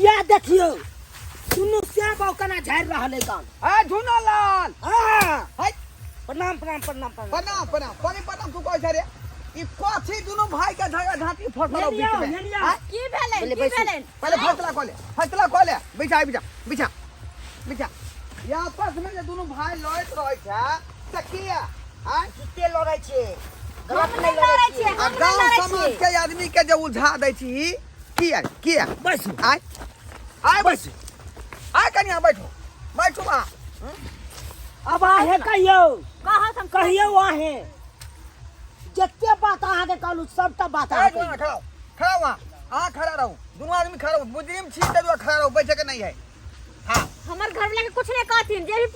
ये देखियो सुनो श्याम बाबू कना झाड़ रहल है गान ए झूनालाल हां हाय प्रणाम प्रणाम प्रणाम प्रणाम प्रणाम प्रणाम तू कह रे ई कथी दुनु भाई के झगड़ा झांटी फसलो बीच में की भेलै पहले फैसला कर ले बिछा ये आपस में जे दुनु भाई लड़त रहै छै त किया आ किते लड़ै छै हम नहीं लड़ै छी हम नहीं गांव लड़ै समाज छी के आदमी के जे उलझा दै छी किया बस आय बस आय कनिया बैठो बा अब आहे कहियो कहत हम कहियो आहे जत्ते बात अहाँ के कहलू सबटा बात अहाँ के खड़ा वहाँ खड़ा रहो दोनों आदमी खड़ा रहो मुजरिम छी त खड़ा रहो बैठे के नहीं है हां हमर घर वाला के कुछ नहीं कहथिन जे भी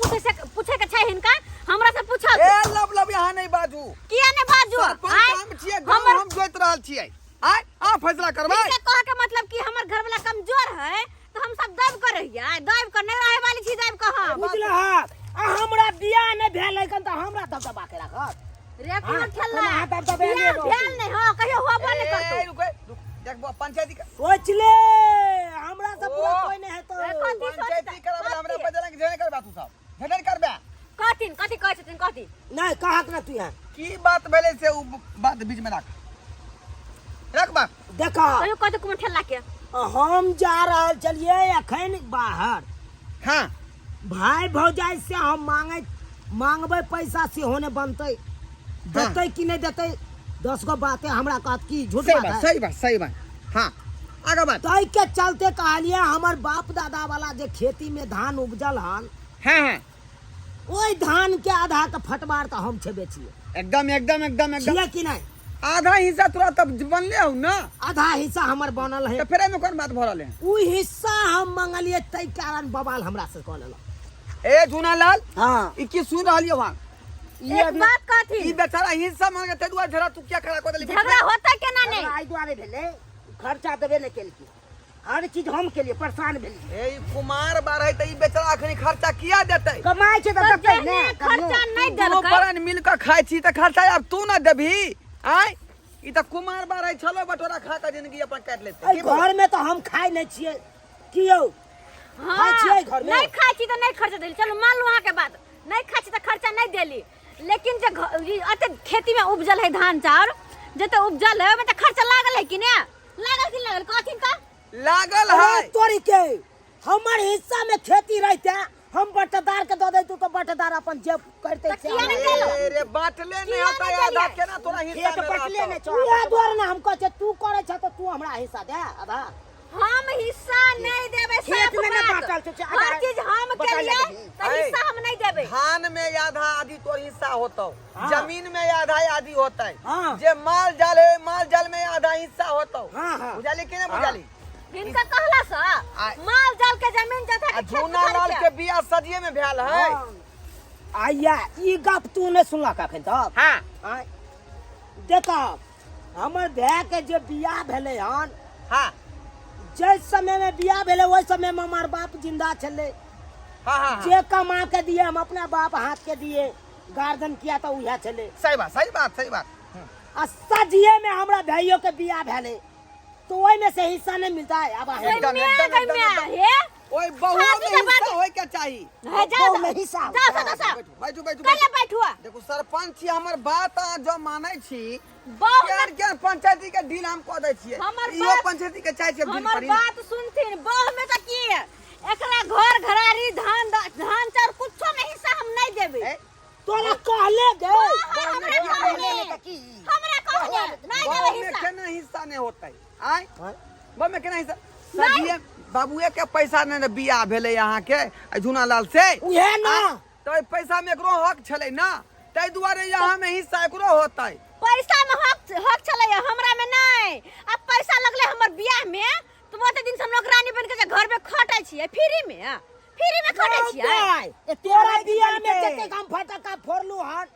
पूछे के छै हिनका हमरा से पूछल ए लब यहाँ नहीं बाजू किया नहीं बाजू हम छिए गांव हम जोइत रहल छिए आय आ फैसला करबै इनका कह के मतलब कि हमर घर वाला कमजोर है तो हम सब दब कर रहिया दब कर नहीं रहे वाली छी दब कहां बुझला आ हमरा बियाह नहीं भेल है कन त हमरा दबदबा के राखत रे कोन खेलना हाँ, भेल नहीं हो कहियो होबो नहीं करतो देखबो पंचायती का सोच ले हमरा से पूरा कोई नहीं है तो पंचायती करब हमरा बदला के झेले करबा तू सब झेले करबे कथी कहै छथिन कथी नहीं कहत ना तू यहाँ की बात भेले से उ बात बीच में रख बात देखा कहियो कथी कुम ठेला के हम जा रहल चलिए अखन बाहर हां भाई भौजाई से हम मांगबे पैसा से होने बनते देते कि नहीं देते 10 गो बातें हमरा कहत की झूठ बात है सही बात हां आगे बात तई के चलते कहलिए हमर बाप दादा वाला जे खेती में धान उपजल हन हां ओई धान के आधा के फटवार त हम छे बेचिए एकदम छिए कि नहीं आधा हिस्सा तोरा तब बनले हो ना आधा हिस्सा हमर बनल है तो फिर में कौन बात भरल है उ हिस्सा हम मंगलिए तई कारण बवाल हमरा से कह लेला ए झूनालाल हां ई की सुन रहलियो वहां एक बात कथी ई बेचारा हिस्सा मांगे ते दुआ झरा तू क्या खड़ा कर देली झगड़ा होता केना नहीं आई दुआरे भेले खर्चा देबे नहीं केल की हर चीज हम के लिए परेशान भेली ए कुमार बारह त ई बेचारा अखनी खर्चा किया देतै कमाई छै त देतै ने खर्चा नहीं दोनों देलकै परान मिल के खाइ छी त खर्चा अब तू ना देबी आय ई त कुमार बारह छलो बटोरा खा के जिंदगी अपन काट लेते ए घर में तो हम खाई नहीं छिए कियो खाई छिए घर में नहीं खाई छी तो नहीं खर्चा देली चलो मान लो वहां के बात नहीं खाई छी तो खर्चा नहीं देली लेकिन जे अते खेती में उपजल है धान चाउर जते उपजल है ओमे त खर्चा लागल है कि ने लागल कथि का लागल है तोरी के हमर हिस्सा में खेती रहते हम बटदार के दे दे तू तो बटदार अपन जेब करते तो किया नहीं देलो? रे बाटले नहीं किया होता नहीं है आधा देलिए? केना तोरा हिस्सा एक में बटले ने रहतौ। या द्वार ना हम कहते तू करे छ तो तू हमरा हिस्सा दे आधा हम हिस्सा नहीं देबे खेत सब में ना बात। बाटल छै हर चीज हम के लिए तो अरे, हिस्सा हम नहीं देबे धान में आधा आधी तोर हिस्सा होतो हाँ। जमीन में आधा आधी होता है हाँ। जे माल जाल है माल जाल में आधा हिस्सा होतो हाँ, हाँ। बुझाली कि नहीं हाँ। बुझाली इनका कहला सा माल जाल के जमीन जथा के खेत झूना लाल कर के बियाह सदिये में भेल है आया ई गप तू ने सुनला कखन तक हां देखा हमर भाई के जे बियाह भेले हन हां जिस समय में बियाह भेले ओइ समय में हमार बाप जिंदा छले हां जे कमा के दिए हम अपना बाप हाथ के दिए गार्डन किया तो उहा छले सही बात आ सजिए में हमरा भाइयों के बियाह भेले तो ओइ में से हिस्सा नहीं मिलता है अब एकदम, हे ओए बहुओं में हिस्सा होय के चाहिए है जा बहु में हिस्सा जा बैठू कले बैठुआ देखो सरपंच छी हमर बात जो मानै छी बहु क्या पंचायती के डील हम कह दै छियै हमर इहो बात- पंचायती के चाहे छै डील हमर करी बात सुनथिन बहु में त की है एकरा घर घरारी धान चार कुछो में हिस्सा हम नहीं देबे तोरा कहले गे हमरा कहले नहीं गाँव देबे में हिस्सा केना हिस्सा नहीं होता है आय गाँव में केना हिस्सा सदिये बाबूए के पैसा ने बियाह भेले यहाँ के झूना लाल से उहे ना तो पैसा में एकरो हक छले ना तै दुआरे यहाँ में हिस्सा एकरो होता है पैसा में हक चले हमरा में नहीं अब पैसा लगले हमर बियाह में तो बहुत दिन से हम लोग रानी बन के घर में खटै छियै फ्री में खटै छियै तोरा बियाह में जते हम फटका फोड़लू हन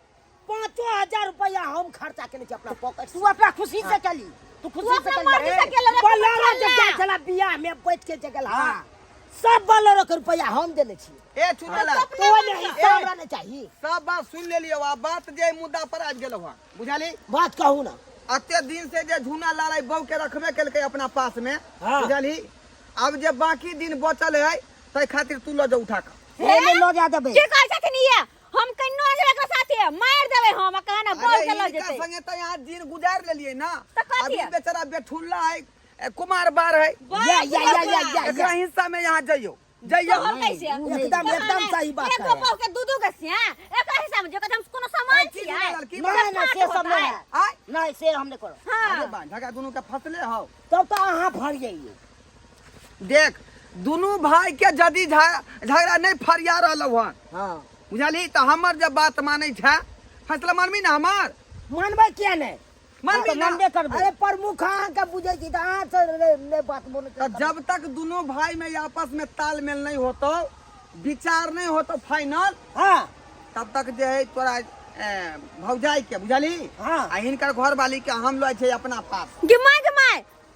5000 रुपया हम खर्चा केने छी अपना पॉकेट तू अपना खुशी से चली तू खुशी से अपना मर्जी से केले रे, बोलेरो चल जे ले। जा चला बियाह में बैठ के जगल हां सब बोलेरो के रुपया हम देले छी ए चुनाला तो ओने हिस्सा हमरा नहीं चाहिए सब बात सुन लेलियो आ बात जे मुद्दा पर आज गेलो हुआ बुझाली बात कहू ना अत्ते दिन से जे झूना लाल बहु के रखबे केलकै अपना पास में हाँ। बुझाली अब जब बाकी दिन बचल है तै खातिर तू लो जा उठा के ले ले लो जा देबे के कहै छथिन ये हम कन्नो जेबे के साथे मार देबे हम कहना बोल के लो जेतै संगे तो यहाँ दिन गुजार लेलिए ना तो कथी अभी है? बेचारा बेठुल्ला है कुमार बार है या एकरा हिस्सा में यहाँ जाइयो जाइयो हम कैसे एकदम सही बात एगो पाव के दूधू के सिया एकरा हिसाब में जेकर हम कोनो सामान छियै नहीं से सब नहीं है आय नहीं से हम नहीं करो अरे हां बा झगड़ा दोनों के फसले हो तब तो अहाँ फर जाइए देख दोनों भाई के जदी झगड़ा नहीं फरिया रहल हन हाँ बुझली तो हमर जब बात माने छै फैसला मानबी ना हमार मानबै क्या नहीं मानबी ना मानबे करबै अरे प्रमुख अहाँ के बुझै छी त अहाँ से ने बात बोले तो जब तक दोनों भाई में आपस में तालमेल नहीं होतो विचार नहीं होतो फाइनल हाँ तब तक जे है तोरा भौजाई के बुझली हाँ आ हिनकर घर वाली के हम लो छै अपना पास गिमाय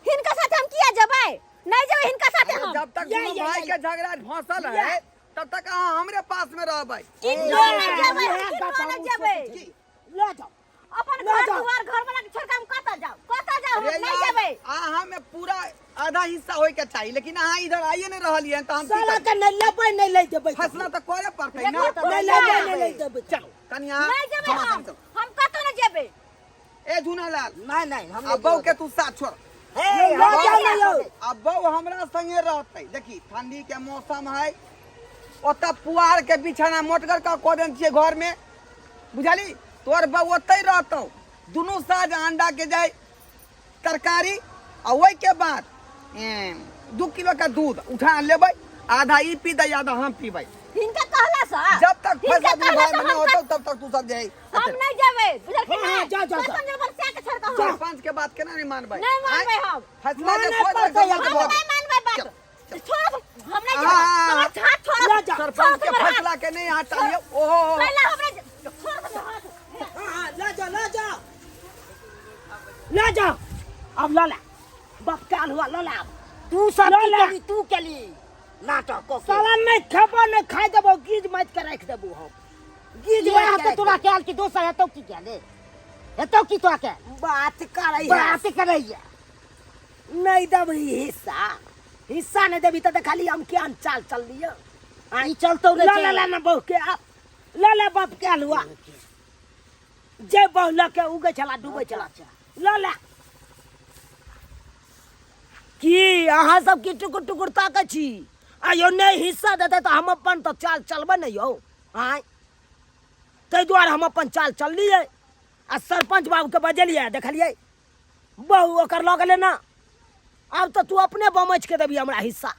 हिनका साथे हम किया जेबै नहीं जेबै हिनका साथे हम जब तक दोनों भाई के झगड़ा फंसल है तब तक अहाँ हमरे पास में रहबै किन्नो न जेबै ले जाओ अपन घर दुआर घर वाला के छोड़ के हम कत जाओ हम नहीं जेबै अहाँ में पूरा आधा हिस्सा होय के चाहिए लेकिन अहाँ इधर आइए नहीं रहलिए तो हम की साला करी? के नहीं लेबै नहीं ले देबै फैसला तो करे पड़तै ना नहीं ले देबै चलो कनिया नहीं जेबै हम कत न जेबै ए झुनालाल नहीं हम अब बहू के तू साथ छोड़ हे ले जाओ ले जाओ अब बहू हमरा संगे रहते देखी ठंडी के मौसम है ओतऽ पुआर के बिछाना मोटगर का कोदन छिए घर में बुझली तोर बहू ओतै रहतौ दुनू साज अंडा के जाय तरकारी आ ओइ के बाद 2 किलो का दूध उठा लेबै आधा ई पी दे आधा हम पीबै हिनका कहला सा जब तक फैसला दुनू भाई में नहीं होतौ तब तक तू सब जाई हम नहीं जेबै बुझल कि हाँ, नहीं जाओ, जाओ, कसम जे बल से के छोड़ के हम सरपंच के बात केना नहीं मानबै नहीं मानबै हम फैसला के माने कोई पड़तै नहीं हम हम नहीं मानबै बात छोड़ हम नहीं जेबै हाँ। हमर हाथ छोड़ ले जाओ। सरपंच के फैसला के नहीं हटाइए ओहो पहला हमरा छोड़ दे हाथ हाँ ले जाओ ले जाओ अब ला बाप काल हुआ ला तू सब तू केली नाटक को साला नहीं खेबो नहीं खाइ देबो गीज मत के रख देबो हम गीज मत के तोरा केल की दोसर हेतौ की केले हेतौ की तो के बात करैया नहीं देबी हिस्सा नहीं देबी तो खाली हम क्या चाल चल लियो ई चलतौ रे ला ना बहु के ला बाप केल हुआ जे बहु ल के उगे चला डूबे चला ला की अहाँ सब की टुकुर टुकुर ताकै छी आयो नहीं हिस्सा देते तो हम अपन तो चाल चलबे नहीं हो आय ताहि दुआरे हम अपन चाल चललिए आ सरपंच बाबू के बजलिए देखलिए बहु ओकर लऽ गेलै ना अब तो तू अपने बमच के देबी हमरा हिस्सा